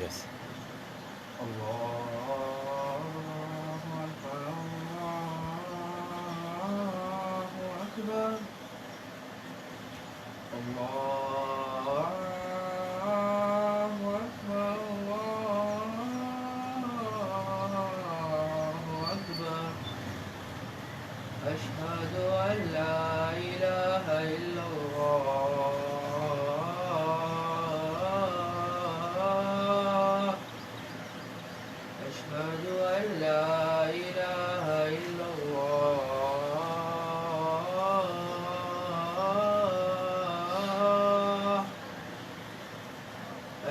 یس. الله أكبر الله أكبر الله أكبر الله أكبر أشهد أن لا إله إلا الله أشهد أن لا إله إلا الله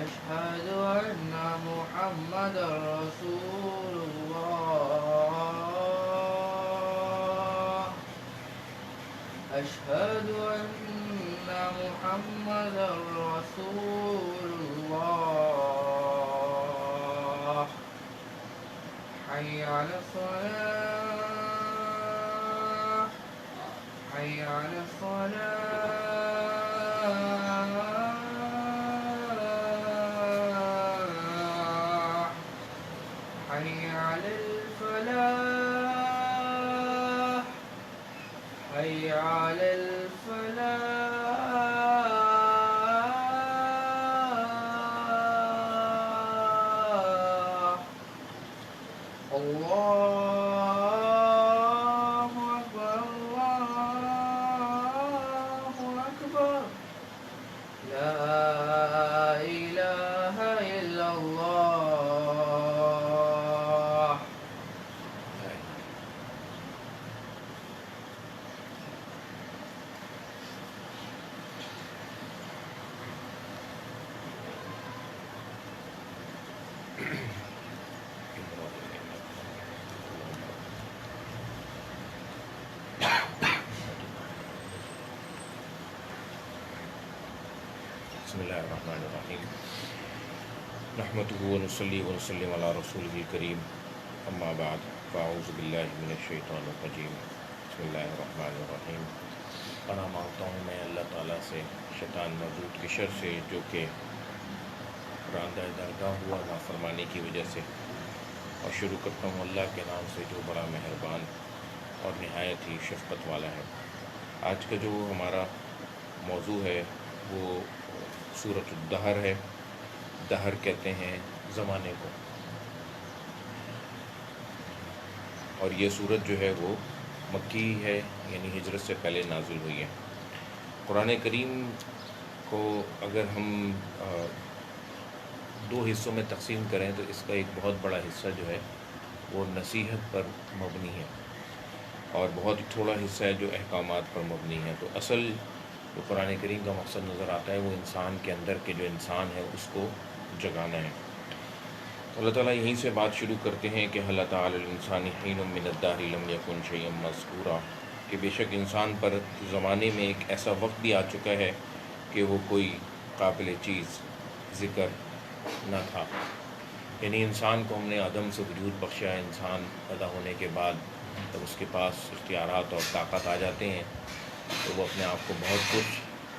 أشهد أن محمدا رسول الله أشهد أن محمدا رسول الله حي على الصلاة حي على الصلاة حي على الفلاح حي على الفلاح الله أكبر الله أكبر لا إله إلا الله بسم اللہ الرحمن الرحیم. نحمده ونصلی ونسلم علی رسولہ الکریم. اما بعد فاعوذ باللہ من الشیطان الرجیم. بسم اللہ الرحمن الرحیم. پناہ مانگتا ہوں میں اللہ تعالیٰ سے شیطان مردود کے شر سے جو کہ راندہ درگاہ ہوا نافرمانی کی وجہ سے، اور شروع کرتا ہوں اللہ کے نام سے جو بڑا مہربان اور نہایت ہی شفقت والا ہے. آج کا جو ہمارا موضوع ہے وہ سورۃ الدہر ہے. دہر کہتے ہیں زمانے کو، اور یہ سورت جو ہے وہ مکی ہے، یعنی ہجرت سے پہلے نازل ہوئی ہے. قرآن کریم کو اگر ہم دو حصوں میں تقسیم کریں تو اس کا ایک بہت بڑا حصہ جو ہے وہ نصیحت پر مبنی ہے، اور بہت ہی تھوڑا حصہ ہے جو احکامات پر مبنی ہے. تو اصل جو قرآن کریم کا مقصد نظر آتا ہے وہ انسان کے اندر کے جو انسان ہے اس کو جگانا ہے. تو اللہ تعالیٰ یہیں سے بات شروع کرتے ہیں کہ اللہ تعالیٰ الانسان حین من الدہر لم یکن شیئا مذکورا، کہ بے شک انسان پر زمانے میں ایک ایسا وقت بھی آ چکا ہے کہ وہ کوئی قابل چیز ذکر نہ تھا. یعنی انسان کو ہم نے عدم سے وجود بخشا ہے. انسان پیدا ہونے کے بعد جب اس کے پاس اختیارات اور طاقت آ جاتے ہیں تو وہ اپنے آپ کو بہت کچھ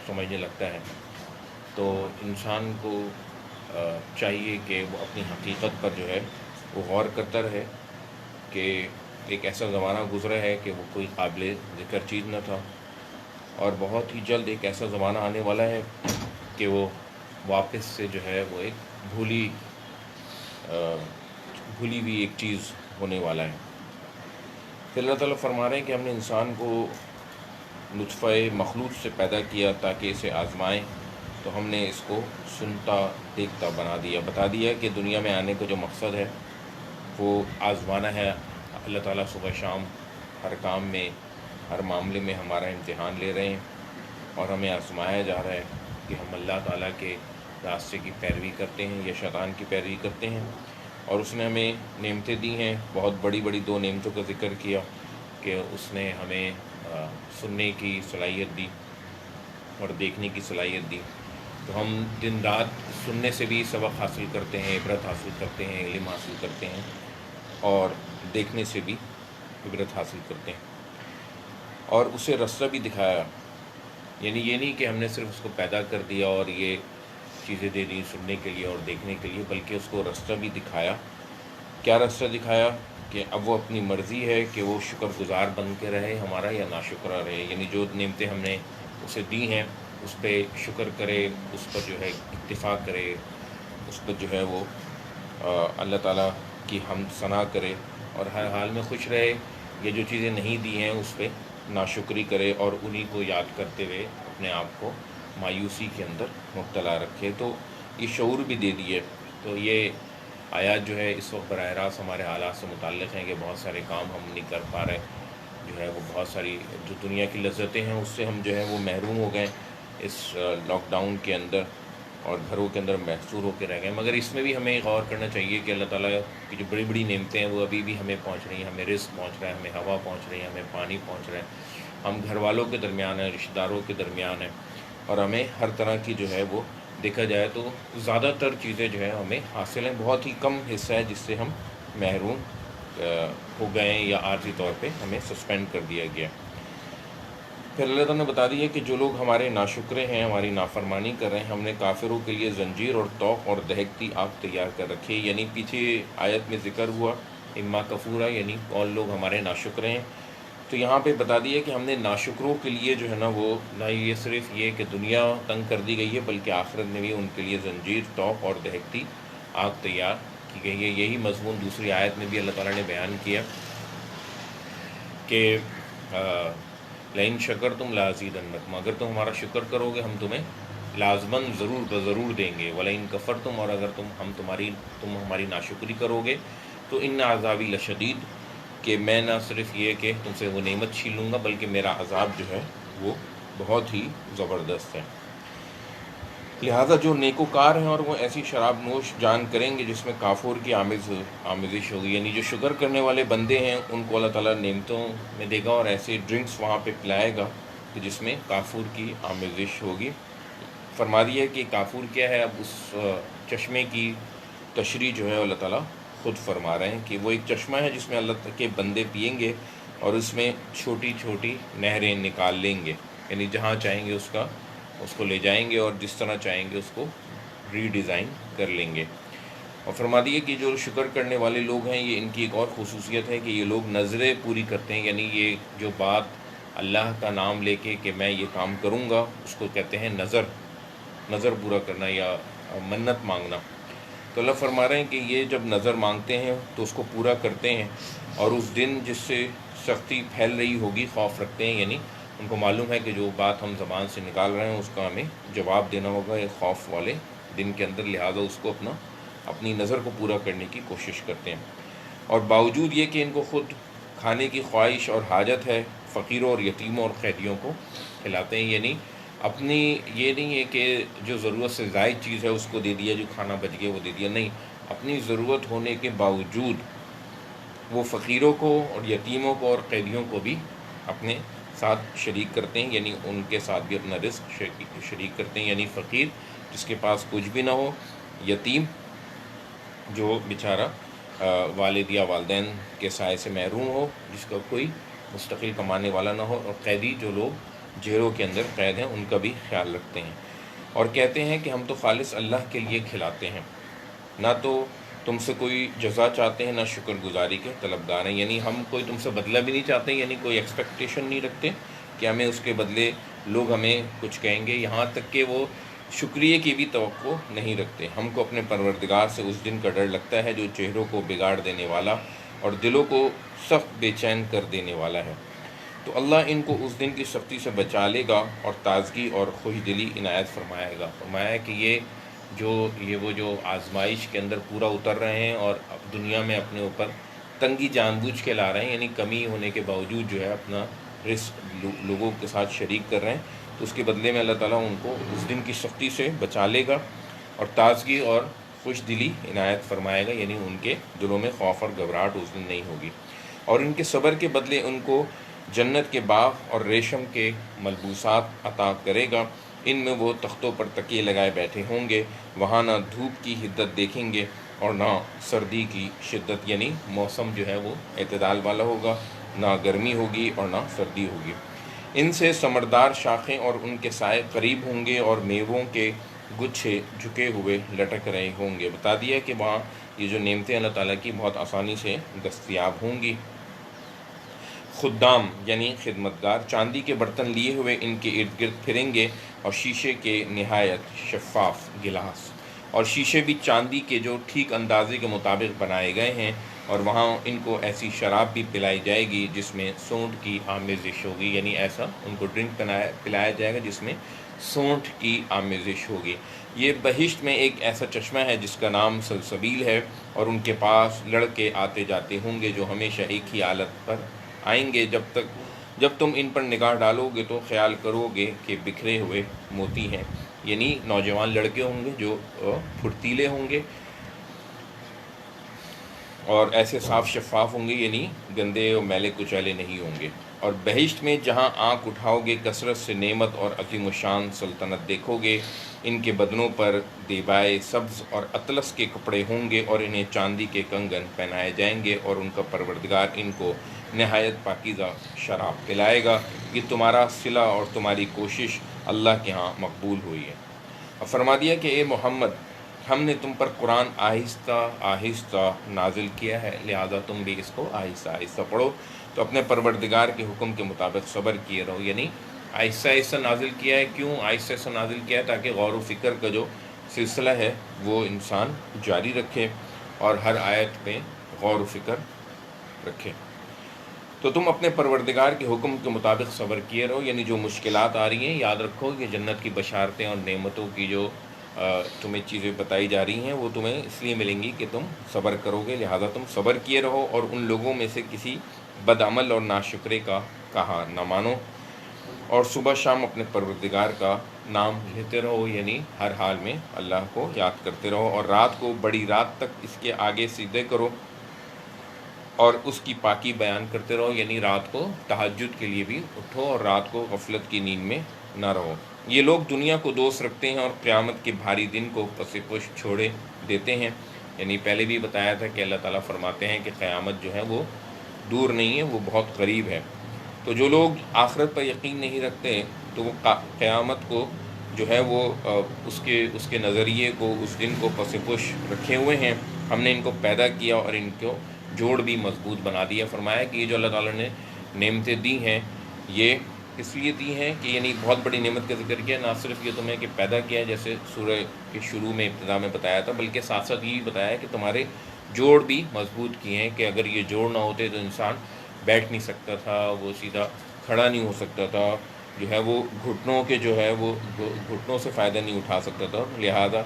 سمجھنے لگتا ہے. تو انسان کو چاہیے کہ وہ اپنی حقیقت پر جو ہے وہ غور کرتا رہے کہ ایک ایسا زمانہ گزرا ہے کہ وہ کوئی قابل ذکر چیز نہ تھا، اور بہت ہی جلد ایک ایسا زمانہ آنے والا ہے کہ وہ واپس سے جو ہے وہ ایک بھولی ہوئی ایک چیز ہونے والا ہے. پھر اللہ تعالیٰ فرما رہے ہیں کہ ہم نے انسان کو نطفہ مخلوط سے پیدا کیا تاکہ اسے آزمائیں، تو ہم نے اس کو سنتا دیکھتا بتا دیا کہ دنیا میں آنے کا جو مقصد ہے وہ آزمانا ہے. اللہ تعالیٰ صبح شام ہر کام میں ہر معاملے میں ہمارا امتحان لے رہے ہیں، اور ہمیں آزمایا جا رہا ہے کہ ہم اللہ تعالیٰ کے راستے کی پیروی کرتے ہیں یا شیطان کی پیروی کرتے ہیں. اور اس نے ہمیں نعمتیں دی ہیں. بہت بڑی بڑی دو نعمتوں کا ذکر کیا کہ اس نے ہمیں سننے کی صلاحیت دی اور دیکھنے کی صلاحیت دی. تو ہم دن رات سننے سے بھی سبق حاصل کرتے ہیں، عبرت حاصل کرتے ہیں، علم حاصل کرتے ہیں، اور دیکھنے سے بھی عبرت حاصل کرتے ہیں. اور اسے رستہ بھی دکھایا. یعنی یہ نہیں کہ ہم نے صرف اس کو پیدا کر دیا اور یہ چیزیں دے دیں سننے کے لیے اور دیکھنے کے لیے، بلکہ اس کو راستہ بھی دکھایا۔ کیا راستہ دکھایا؟ کہ اب وہ اپنی مرضی ہے کہ وہ شکر گزار بن کے رہے ہمارا یا ناشکرہ رہے، یعنی جو نعمتیں ہم نے اسے دی ہیں اس پہ شکر کرے، اس پر جو ہے اکتفا کرے، اس پر جو ہے وہ اللہ تعالیٰ کی حمد ثنا کرے اور ہر حال میں خوش رہے، یہ جو چیزیں نہیں دی ہیں اس پہ ناشکری کرے اور انہی کو یاد کرتے ہوئے اپنے آپ کو مایوسی کے اندر مبتلا رکھے۔ تو یہ شعور بھی دے دیے۔ تو یہ آیات جو ہے اس وقت براہ راست ہمارے حالات سے متعلق ہیں کہ بہت سارے کام ہم نہیں کر پا رہے، جو ہے وہ بہت ساری جو دنیا کی لذتیں ہیں اس سے ہم جو ہے وہ محروم ہو گئے اس لاک ڈاؤن کے اندر اور گھروں کے اندر محصور ہو کے رہ گئے۔ مگر اس میں بھی ہمیں غور کرنا چاہیے کہ اللہ تعالیٰ کی جو بڑی بڑی نعمتیں ہیں وہ ابھی بھی ہمیں پہنچ رہی ہیں، ہمیں رزق پہنچ رہا ہے، ہمیں ہوا پہنچ رہی ہے، ہمیں پانی پہنچ رہا ہے، ہم گھر والوں کے درمیان ہیں، رشتہ داروں کے درمیان ہیں، اور ہمیں ہر طرح کی جو ہے وہ دیکھا جائے تو زیادہ تر چیزیں جو ہے ہمیں حاصل ہیں، بہت ہی کم حصہ ہے جس سے ہم محروم ہو گئے ہیں یا عارضی طور پہ ہمیں سسپینڈ کر دیا گیا۔ پھر اللہ تعالیٰ نے بتا دیا کہ جو لوگ ہمارے ناشکرے ہیں، ہماری نافرمانی کر رہے ہیں، ہم نے کافروں کے لیے زنجیر اور طوق اور دہکتی آگ تیار کر رکھی ہے۔ یعنی پیچھے آیت میں ذکر ہوا اما کفورا، یعنی کون لوگ ہمارے ناشکرے ہیں، تو یہاں پہ بتا دیا کہ ہم نے ناشکروں کے لیے جو ہے نا وہ نہ یہ صرف یہ کہ دنیا تنگ کر دی گئی ہے بلکہ آخرت میں بھی ان کے لیے زنجیر، طوق اور دہکتی آگ تیار کی گئی ہے۔ یہی مضمون دوسری آیت میں بھی اللہ تعالیٰ نے بیان کیا کہ لئن شکرتم لازیدنکم، اگر تم ہمارا شکر کرو گے ہم تمہیں لازماً ضرور بضرور دیں گے، ولئن کفرتم، اور اگر تم ہماری ناشکری کرو گے تو ان عذابی لشدید، کہ میں نہ صرف یہ کہ تم سے وہ نعمت چھین لوں گا بلکہ میرا عذاب جو ہے وہ بہت ہی زبردست ہے۔ لہٰذا جو نیکوکار ہیں اور وہ ایسی شراب نوش جان کریں گے جس میں کافور کی آمیزش ہوگی، یعنی جو شکر کرنے والے بندے ہیں ان کو اللہ تعالیٰ نعمتوں میں دے گا اور ایسے ڈرنکس وہاں پہ پلائے گا کہ جس میں کافور کی آمیزش ہوگی۔ فرما دیا کہ کافور کیا ہے، اب اس چشمے کی تشریح جو ہے اللہ تعالیٰ خود فرما رہے ہیں کہ وہ ایک چشمہ ہے جس میں اللہ کے بندے پئیں گے اور اس میں چھوٹی چھوٹی نہریں نکال لیں گے، یعنی جہاں چاہیں گے اس کو لے جائیں گے اور جس طرح چاہیں گے اس کو ری ڈیزائن کر لیں گے۔ اور فرما دیے کہ جو شکر کرنے والے لوگ ہیں یہ ان کی ایک اور خصوصیت ہے کہ یہ لوگ نظریں پوری کرتے ہیں، یعنی یہ جو بات اللہ کا نام لے کے کہ میں یہ کام کروں گا اس کو کہتے ہیں نظر پورا کرنا یا منت مانگنا۔ تو اللہ فرما رہے ہیں کہ یہ جب نظر مانگتے ہیں تو اس کو پورا کرتے ہیں، اور اس دن جس سے سختی پھیل رہی ہوگی خوف رکھتے ہیں، یعنی ان کو معلوم ہے کہ جو بات ہم زبان سے نکال رہے ہیں اس کا ہمیں جواب دینا ہوگا ایک خوف والے دن کے اندر، لہٰذا اس کو اپنی نظر کو پورا کرنے کی کوشش کرتے ہیں۔ اور باوجود یہ کہ ان کو خود کھانے کی خواہش اور حاجت ہے، فقیروں اور یتیموں اور قیدیوں کو کھلاتے ہیں، یعنی اپنی یہ نہیں ہے کہ جو ضرورت سے زائد چیز ہے اس کو دے دیا، جو کھانا بچ گیا وہ دے دیا، نہیں، اپنی ضرورت ہونے کے باوجود وہ فقیروں کو اور یتیموں کو اور قیدیوں کو بھی اپنے ساتھ شریک کرتے ہیں، یعنی ان کے ساتھ بھی اپنا رزق شریک کرتے ہیں، یعنی فقیر جس کے پاس کچھ بھی نہ ہو، یتیم جو بیچارہ والد یا والدین کے سائے سے محروم ہو، جس کا کوئی مستقل کمانے والا نہ ہو، اور قیدی جو لوگ جیلوں کے اندر قید ہیں ان کا بھی خیال رکھتے ہیں۔ اور کہتے ہیں کہ ہم تو خالص اللہ کے لیے کھلاتے ہیں، نہ تو تم سے کوئی جزا چاہتے ہیں نہ شکر گزاری کے طلبگار ہیں، یعنی ہم کوئی تم سے بدلہ بھی نہیں چاہتے، یعنی کوئی ایکسپیکٹیشن نہیں رکھتے کہ ہمیں اس کے بدلے لوگ ہمیں کچھ کہیں گے، یہاں تک کہ وہ شکریہ کی بھی توقع نہیں رکھتے۔ ہم کو اپنے پروردگار سے اس دن کا ڈر لگتا ہے جو چہروں کو بگاڑ دینے والا اور دلوں کو سخت بے چین کر دینے والا ہے۔ تو اللہ ان کو اس دن کی سختی سے بچا لے گا اور تازگی اور خوش دلی عنایت فرمائے گا۔ فرمایا کہ یہ وہ جو آزمائش کے اندر پورا اتر رہے ہیں اور اب دنیا میں اپنے اوپر تنگی جان بوجھ کے لا رہے ہیں، یعنی کمی ہونے کے باوجود جو ہے اپنا رزق لوگوں کے ساتھ شریک کر رہے ہیں، تو اس کے بدلے میں اللہ تعالیٰ ان کو اس دن کی سختی سے بچا لے گا اور تازگی اور خوش دلی عنایت فرمائے گا، یعنی ان کے دلوں میں خوف اور گھبراہٹ اس دن نہیں ہوگی۔ اور ان کے صبر کے بدلے ان کو جنت کے باغ اور ریشم کے ملبوسات عطا کرے گا، ان میں وہ تختوں پر تکیے لگائے بیٹھے ہوں گے، وہاں نہ دھوپ کی حدت دیکھیں گے اور نہ سردی کی شدت، یعنی موسم جو ہے وہ اعتدال والا ہوگا، نہ گرمی ہوگی اور نہ سردی ہوگی۔ ان سے ثمردار شاخیں اور ان کے سائے قریب ہوں گے اور میووں کے گچھے جھکے ہوئے لٹک رہے ہوں گے۔ بتا دیا کہ وہاں یہ جو نعمتیں اللہ تعالیٰ کی بہت آسانی سے دستیاب ہوں گی۔ خدام یعنی خدمتگار چاندی کے برتن لیے ہوئے ان کے ارد گرد پھریں گے، اور شیشے کے نہایت شفاف گلاس، اور شیشے بھی چاندی کے جو ٹھیک اندازے کے مطابق بنائے گئے ہیں، اور وہاں ان کو ایسی شراب بھی پلائی جائے گی جس میں سونڈ کی آمیزش ہوگی، یعنی ایسا ان کو ڈرنک پلایا جائے گا جس میں سونڈ کی آمیزش ہوگی۔ یہ بہشت میں ایک ایسا چشمہ ہے جس کا نام سلسبیل ہے، اور ان کے پاس لڑکے آتے جاتے ہوں گے جو ہمیشہ ایک ہی حالت پر آئیں گے، جب تم ان پر نگاہ ڈالو گے تو خیال کرو گے کہ بکھرے ہوئے موتی ہیں، یعنی نوجوان لڑکے ہوں گے جو پھرتیلے ہوں گے اور ایسے صاف شفاف ہوں گے، یعنی گندے اور میلے کچیلے نہیں ہوں گے۔ اور بہشت میں جہاں آنکھ اٹھاؤ گے کثرت سے نعمت اور عظیم و شان سلطنت دیکھو گے۔ ان کے بدنوں پر دیبائے سبز اور اطلس کے کپڑے ہوں گے، اور انہیں چاندی کے کنگن پہنائے جائیں گے، اور ان کا پروردگار ان کو نہایت پاکیزہ شراب پلائے گا۔ یہ تمہارا صلہ اور تمہاری کوشش اللہ کے ہاں مقبول ہوئی ہے۔ اور فرما دیا کہ اے محمد، ہم نے تم پر قرآن آہستہ آہستہ نازل کیا ہے، لہذا تم بھی اس کو آہستہ آہستہ پڑھو، تو اپنے پروردگار کے حکم کے مطابق صبر کیے رہو۔ یعنی آہستہ آہستہ نازل کیا ہے، کیوں آہستہ آہستہ نازل کیا ہے؟ تاکہ غور و فکر کا جو سلسلہ ہے وہ انسان جاری رکھے اور ہر آیت پہ غور و فکر رکھے۔ تو تم اپنے پروردگار کے حکم کے مطابق صبر کیے رہو، یعنی جو مشکلات آ رہی ہیں یاد رکھو کہ جنت کی بشارتیں اور نعمتوں کی جو تمہیں چیزیں بتائی جا رہی ہیں وہ تمہیں اس لیے ملیں گی کہ تم صبر کرو گے، لہذا تم صبر کیے رہو، اور ان لوگوں میں سے کسی بدعمل اور ناشکرے کا کہا نہ مانو، اور صبح شام اپنے پروردگار کا نام لیتے رہو، یعنی ہر حال میں اللہ کو یاد کرتے رہو، اور رات کو بڑی رات تک اس کے آگے سجدے کرو اور اس کی پاکی بیان کرتے رہو، یعنی رات کو تہجد کے لیے بھی اٹھو اور رات کو غفلت کی نیند میں نہ رہو۔ یہ لوگ دنیا کو دوست رکھتے ہیں اور قیامت کے بھاری دن کو پس پش چھوڑے دیتے ہیں، یعنی پہلے بھی بتایا تھا کہ اللہ تعالیٰ فرماتے ہیں کہ قیامت جو ہے وہ دور نہیں ہے، وہ بہت قریب ہے۔ تو جو لوگ آخرت پر یقین نہیں رکھتے تو وہ قیامت کو جو ہے وہ اس کے نظریے کو، اس دن کو پس پش رکھے ہوئے ہیں۔ ہم نے ان کو پیدا کیا اور ان کو جوڑ بھی مضبوط بنا دیا۔ فرمایا کہ یہ جو اللہ تعالیٰ نے نعمتیں دی ہیں یہ اس لیے دی ہیں کہ یعنی بہت بڑی نعمت کا ذکر کیا، نہ صرف یہ تمہیں کہ پیدا کیا جیسے سورہ کے شروع میں ابتدا میں بتایا تھا، بلکہ ساتھ ساتھ یہ بھی بتایا کہ تمہارے جوڑ بھی مضبوط کیے ہیں، کہ اگر یہ جوڑ نہ ہوتے تو انسان بیٹھ نہیں سکتا تھا، وہ سیدھا کھڑا نہیں ہو سکتا تھا، جو ہے وہ گھٹنوں کے جو ہے وہ گھٹنوں سے فائدہ نہیں اٹھا سکتا تھا۔ لہذا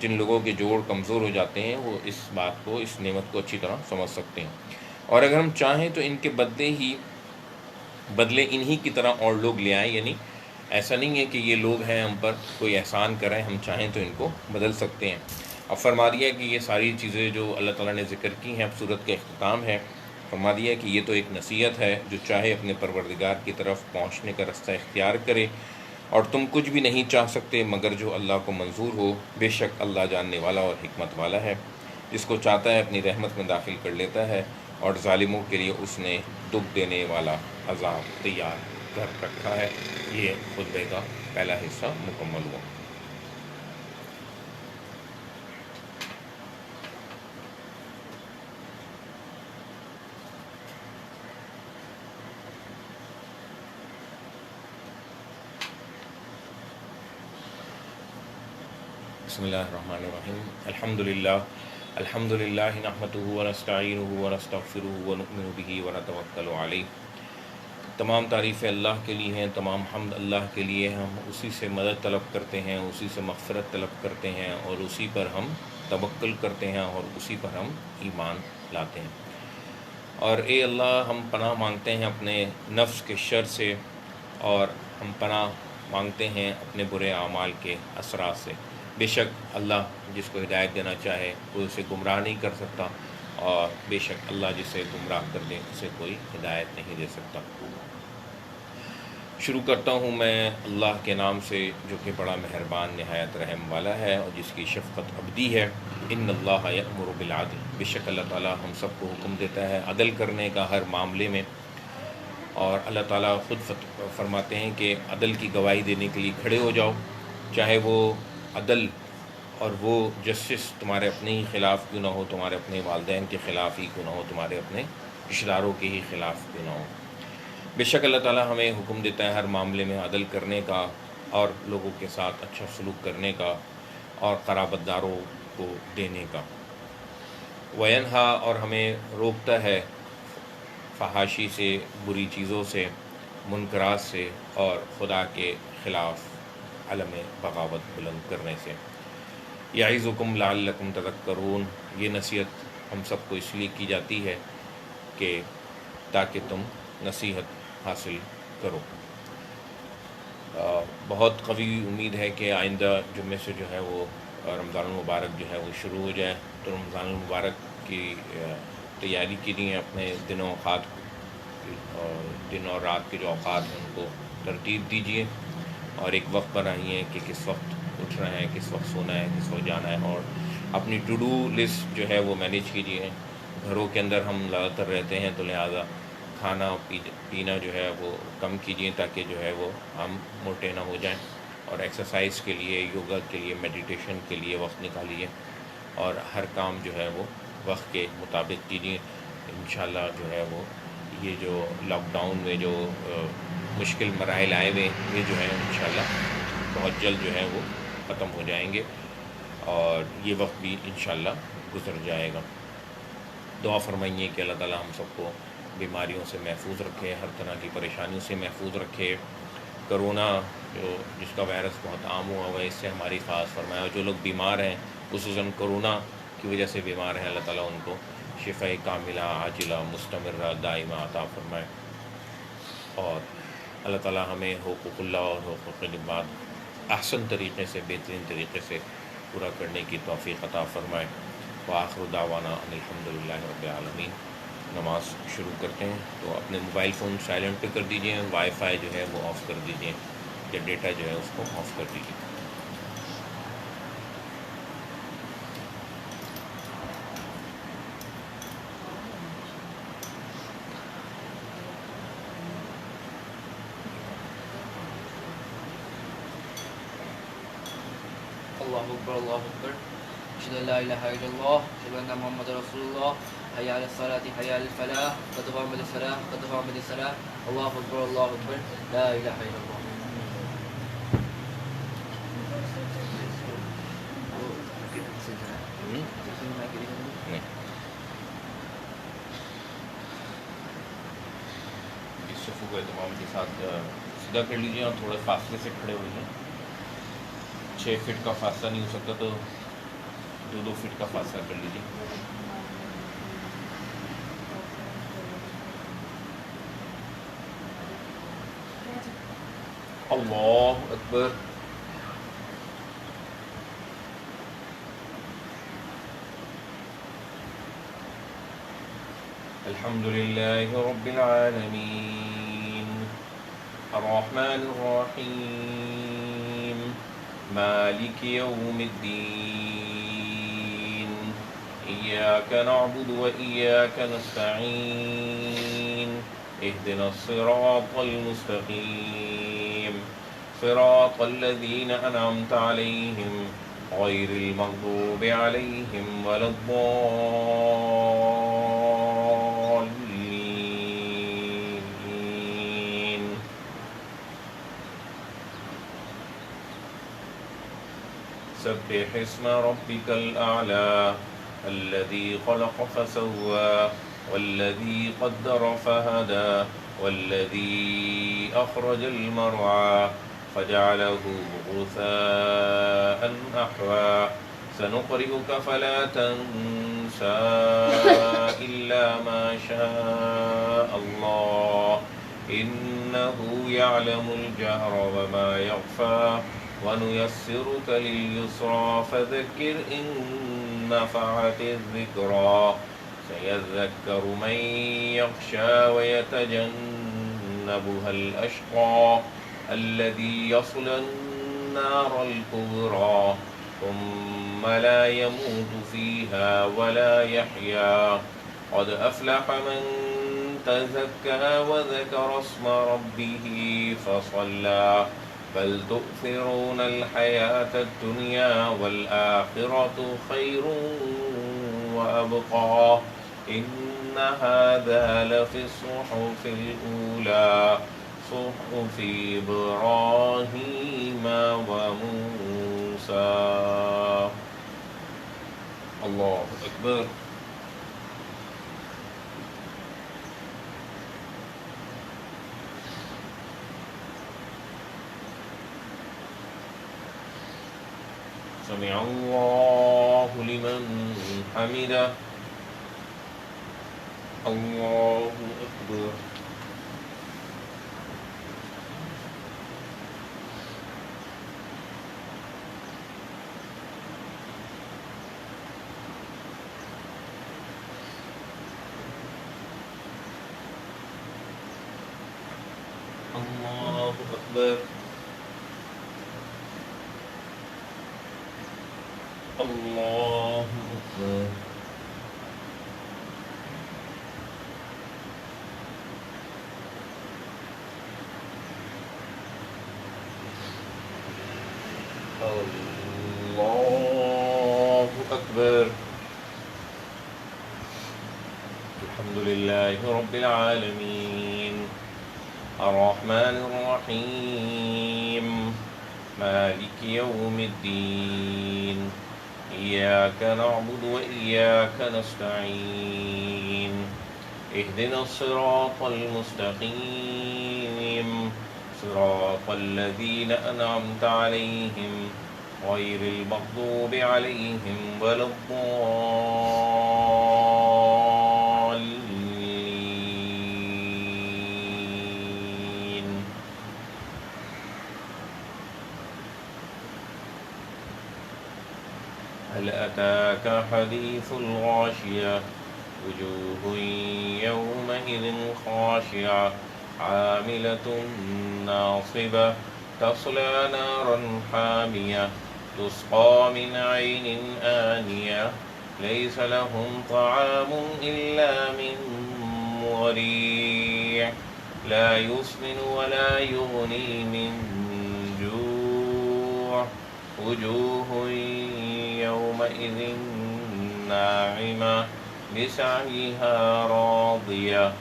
جن لوگوں کے جوڑ کمزور ہو جاتے ہیں وہ اس بات کو، اس نعمت کو اچھی طرح سمجھ سکتے ہیں، اور اگر ہم چاہیں تو ان کے بدلے انہی کی طرح اور لوگ لے آئیں، یعنی ایسا نہیں ہے کہ یہ لوگ ہیں ہم پر کوئی احسان کریں، ہم چاہیں تو ان کو بدل سکتے ہیں۔ اب فرما دیا کہ یہ ساری چیزیں جو اللہ تعالیٰ نے ذکر کی ہیں، اب صورت کا اختتام ہے، فرما دیا کہ یہ تو ایک نصیحت ہے، جو چاہے اپنے پروردگار کی طرف پہنچنے کا رستہ اختیار کرے، اور تم کچھ بھی نہیں چاہ سکتے مگر جو اللہ کو منظور ہو، بے شک اللہ جاننے والا اور حکمت والا ہے۔ جس کو چاہتا ہے اپنی رحمت میں داخل کر لیتا ہے، اور ظالموں کے لیے اس نے دکھ دینے والا عذاب تیار کر رکھا ہے۔ یہ خطبے کا پہلا حصہ مکمل ہوا۔ بسم اللہ الرحمن الرحیم۔ الحمد للہ نحمدہ ونستعینہ ونستغفرہ ونؤمن بہ ونتوکل علیہ۔ تمام تعریفیں اللہ کے لیے ہیں، تمام حمد اللہ کے لیے، ہم اسی سے مدد طلب کرتے ہیں، اسی سے مغفرت طلب کرتے ہیں، اور اسی پر ہم توکل کرتے ہیں، اور اسی پر ہم ایمان لاتے ہیں۔ اور اے اللہ، ہم پناہ مانگتے ہیں اپنے نفس کے شر سے، اور ہم پناہ مانگتے ہیں اپنے برے اعمال کے اثرات سے۔ بے شک اللہ جس کو ہدایت دینا چاہے وہ اسے گمراہ نہیں کر سکتا، اور بے شک اللہ جسے گمراہ کر دے اسے کوئی ہدایت نہیں دے سکتا۔ شروع کرتا ہوں میں اللہ کے نام سے جو کہ بڑا مہربان نہایت رحم والا ہے، اور جس کی شفقت ابدی ہے۔ ان اللہ یأمر بالعدل، بے شک اللہ تعالیٰ ہم سب کو حکم دیتا ہے عدل کرنے کا ہر معاملے میں، اور اللہ تعالیٰ خود فرماتے ہیں کہ عدل کی گواہی دینے کے لیے کھڑے ہو جاؤ، چاہے وہ عدل اور وہ جسٹس تمہارے اپنے ہی خلاف کیوں نہ ہو، تمہارے اپنے والدین کے خلاف ہی کیوں نہ ہو، تمہارے اپنے رشتہ داروں کے ہی خلاف کیوں نہ ہو۔ بے شک اللہ تعالیٰ ہمیں حکم دیتا ہے ہر معاملے میں عدل کرنے کا اور لوگوں کے ساتھ اچھا سلوک کرنے کا اور قرابت داروں کو دینے کا۔ وینہا، اور ہمیں روکتا ہے فحاشی سے، بری چیزوں سے، منکرات سے اور خدا کے خلاف علم بغاوت بلند کرنے سے۔ یعظکم لعلکم تذکرون، یہ نصیحت ہم سب کو اس لیے کی جاتی ہے کہ تاکہ تم نصیحت حاصل کرو۔ بہت قوی امید ہے کہ آئندہ جمعے سے جو ہے وہ رمضان المبارک جو ہے وہ شروع ہو جائے، تو رمضان المبارک کی تیاری کے لیے اپنے دن و اوقات دن اور رات کے جو اوقات ہیں ان کو ترتیب دیجیے اور ایک وقت بنائیے کہ کس وقت اٹھنا ہے، کس وقت سونا ہے، کس وقت جانا ہے، اور اپنی ٹو ڈو لسٹ جو ہے وہ مینیج کیجیے۔ گھروں کے اندر ہم زیادہ تر رہتے ہیں تو لہٰذا کھانا پینا جو ہے وہ کم کیجیے تاکہ جو ہے وہ ہم موٹے نہ ہو جائیں، اور ایکسرسائز کے لیے، یوگا کے لیے، میڈیٹیشن کے لیے وقت نکالیے، اور ہر کام جو ہے وہ وقت کے مطابق کیجیے۔ انشاءاللہ جو ہے وہ یہ جو لاک ڈاؤن میں جو مشکل مراحل آئے ہوئے یہ جو ہے انشاءاللہ بہت جلد جو ہے وہ ختم ہو جائیں گے، اور یہ وقت بھی انشاءاللہ گزر جائے گا۔ دعا فرمائیے کہ اللہ تعالیٰ ہم سب کو بیماریوں سے محفوظ رکھے، ہر طرح کی پریشانیوں سے محفوظ رکھے۔ کرونا جس کا وائرس بہت عام ہوا ہوا ہے، اس سے ہماری حفاظت فرمائے، اور جو لوگ بیمار ہیں خصوصاً کرونا کی وجہ سے بیمار ہیں، اللہ تعالیٰ ان کو شفاء کاملہ عاجلہ مستمرہ دائمہ عطا فرمائے، اور اللہ تعالیٰ ہمیں حقوق اللہ اور حقوق العباد احسن طریقے سے، بہترین طریقے سے پورا کرنے کی توفیق عطا فرمائے۔ وآخر دعوانا ان الحمدللہ رب العالمین۔ نماز شروع کرتے ہیں تو اپنے موبائل فون سائلنٹ پہ کر دیجئے، وائی فائی جو ہے وہ آف کر دیجئے، یا ڈیٹا جو ہے اس کو آف کر دیجئے۔ اللہ اکبر، اللہ اکبر، اشہد ان لا الہ الا اللہ، اشہد ان محمد رسول اللہ، حی علی الصلاۃ، حی علی الفلاح، قد قامت الصلاۃ، قد قامت الصلاۃ، اللہ اکبر، اللہ اکبر، لا الہ الا اللہ۔ نہیں، اس صفو کو اہتمام کے ساتھ سیدھا کر لیجئے اور تھوڑے فاصلے سے کھڑے ہوئیے۔ 6 فٹ کا فاصلہ نہیں ہو سکتا تو 2 فٹ کا فاصلہ کر لیجئے۔ اللہ اکبر۔ الحمد للہ رب العالمین، الرحمن الرحیم، مالک یوم الدین، ایاک نعبد و ایاک نستعین، اہدنا الصراط المستقیم، صراط الذین انعمت علیہم غیر المغضوب علیہم ولا الضالین۔ سبح اسم ربک الاعلی الذی خلق فسوى والذی قدر فہدى والذی اخرج المرعى فجعله غثاء أحوى سنقرئك فلا تنسى إلا ما شاء الله إنه يعلم الجهر وما يخفى ونيسرك لليسرى فذكر إن نفعت الذكرى سيذكر من يخشى ويتجنبها الأشقى الذي يصلى النار الكبرى ثم لا يموت فيها ولا يحيا قد أفلح من تزكى وذكر اسم ربه فصلى بل تؤثرون الحياة الدنيا والآخرة خير وأبقى إن هذا لفي الصحف الأولى صحف إبراهيم وموسى. الله أكبر. سمع الله لمن حمده. الله أكبر. الله أكبر. الله أكبر. الله أكبر. الحمد لله رب العالمين الرحمن الرحيم مالك يوم الدين إياك نعبد وإياك نستعين اهدنا الصراط المستقيم صراط الذين أنعمت عليهم غير المغضوب عليهم ولا الضالين. هل أتاك حديث الغاشية وجوه يومئذ خاشعة عاملة ناصبة تصلى نارا حامية تسقى من عين آنية ليس لهم طعام إلا من ضريع لا يسمن ولا يغني من جوع وجوه يومئذ ناعمة لسعيها راضية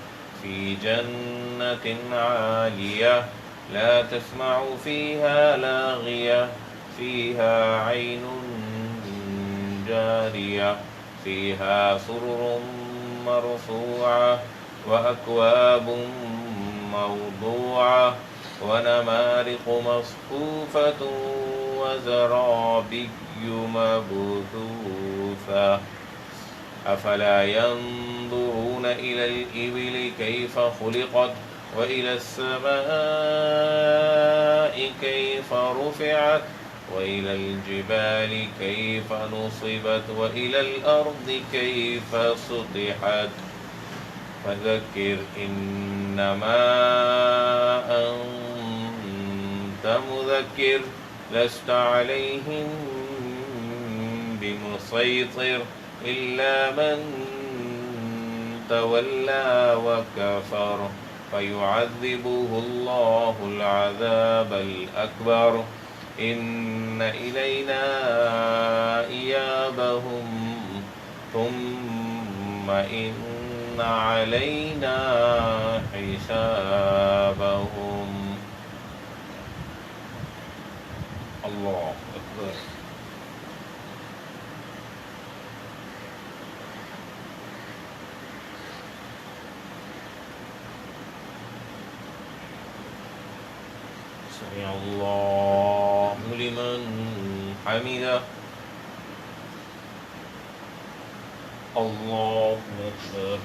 في جنة عالية لا تسمع فيها لاغية فيها عين جارية فيها سرر مرفوعة وأكواب موضوعة ونمارق مصفوفة وزرابي مبثوثة أفلا ينظرون إلى الإبل كيف خلقت وإلى السماء كيف رفعت وإلى الجبال كيف نصبت وإلى الأرض كيف سطحت فذكر إنما أنت مذكر لست عليهم بمسيطر إلا من تولى وكفر فيعذبه الله العذاب الأكبر إن إلينا إيابهم ثم إن علينا حسابهم. الله أكبر. سمع الله لمن حمده. الله أكبر.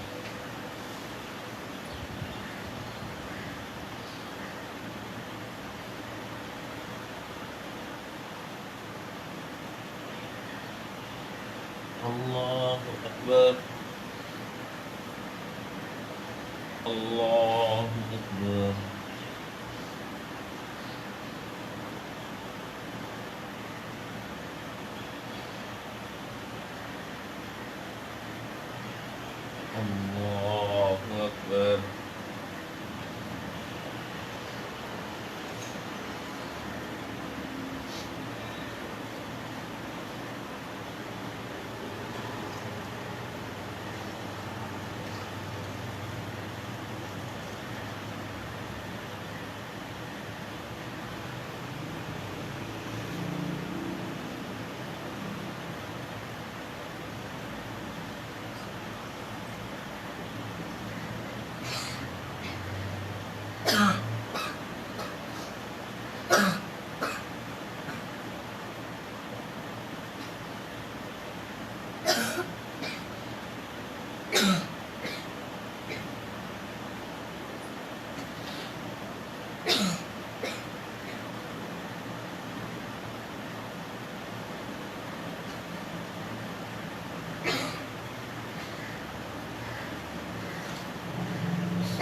الله أكبر. الله أكبر. الله أكبر.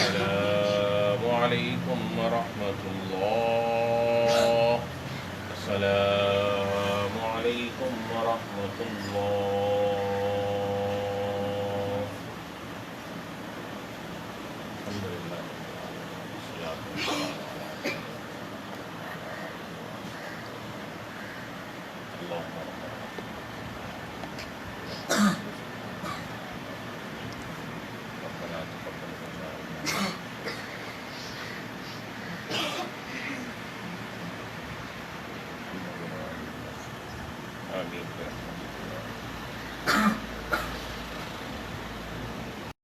السلام علیکم ورحمۃ اللہ. السلام علیکم ورحمۃ اللہ. الحمد للہ. آمین.